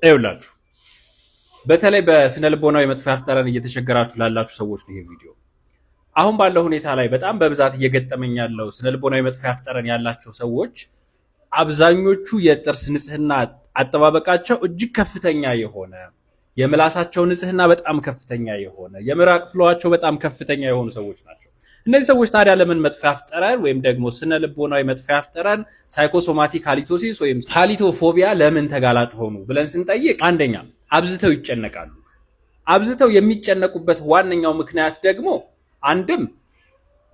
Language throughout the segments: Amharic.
ይኸውላችሁ በተለይ በስነ ልቦናዊ መጥፎ ጠረን እየተቸገራችሁ ላላችሁ ሰዎች ነው ይሄ ቪዲዮ። አሁን ባለው ሁኔታ ላይ በጣም በብዛት እየገጠመኝ ያለው ስነ ልቦናዊ መጥፎ ጠረን ያላቸው ሰዎች አብዛኞቹ የጥርስ ንጽህና አጠባበቃቸው እጅግ ከፍተኛ የሆነ፣ የምላሳቸው ንጽህና በጣም ከፍተኛ የሆነ፣ የምራቅ ፍሎዋቸው በጣም ከፍተኛ የሆኑ ሰዎች ናቸው። እነዚህ ሰዎች ታዲያ ለምን መጥፎ ጠረን ወይም ደግሞ ስነ ልቦናዊ መጥፎ ጠረን ሳይኮሶማቲክ ሃሊቶሲስ ወይም ሃሊቶፎቢያ ለምን ተጋላጭ ሆኑ ብለን ስንጠይቅ፣ አንደኛ አብዝተው ይጨነቃሉ። አብዝተው የሚጨነቁበት ዋነኛው ምክንያት ደግሞ አንድም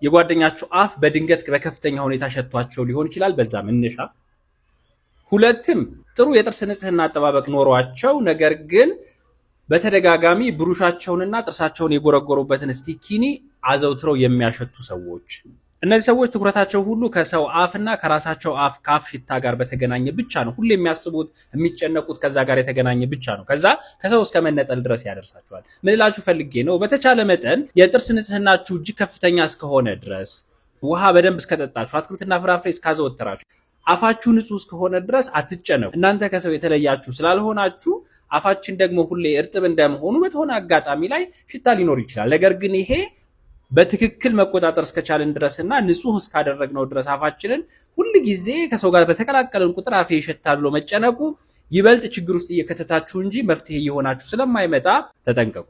የጓደኛቸው አፍ በድንገት በከፍተኛ ሁኔታ ሸቷቸው ሊሆን ይችላል፣ በዛ መነሻ። ሁለትም ጥሩ የጥርስ ንጽህና አጠባበቅ ኖሯቸው ነገር ግን በተደጋጋሚ ብሩሻቸውንና ጥርሳቸውን የጎረጎሩበትን ስቲኪኒ አዘውትረው የሚያሸቱ ሰዎች። እነዚህ ሰዎች ትኩረታቸው ሁሉ ከሰው አፍና ከራሳቸው አፍ ከአፍ ሽታ ጋር በተገናኘ ብቻ ነው። ሁሉ የሚያስቡት የሚጨነቁት ከዛ ጋር የተገናኘ ብቻ ነው። ከዛ ከሰው እስከ መነጠል ድረስ ያደርሳቸዋል። ምን እላችሁ ፈልጌ ነው፣ በተቻለ መጠን የጥርስ ንጽህናችሁ እጅግ ከፍተኛ እስከሆነ ድረስ፣ ውሃ በደንብ እስከጠጣችሁ፣ አትክልትና ፍራፍሬ እስካዘወተራችሁ፣ አፋችሁ ንጹህ እስከሆነ ድረስ አትጨነቁ። እናንተ ከሰው የተለያችሁ ስላልሆናችሁ አፋችን ደግሞ ሁሌ እርጥብ እንደመሆኑ በተሆነ አጋጣሚ ላይ ሽታ ሊኖር ይችላል። ነገር ግን ይሄ በትክክል መቆጣጠር እስከቻልን ድረስና ንጹህ እስካደረግነው ድረስ አፋችንን ሁል ጊዜ ከሰው ጋር በተቀላቀለን ቁጥር አፌ ይሸታል ብሎ መጨነቁ ይበልጥ ችግር ውስጥ እየከተታችሁ እንጂ መፍትሄ እየሆናችሁ ስለማይመጣ ተጠንቀቁ።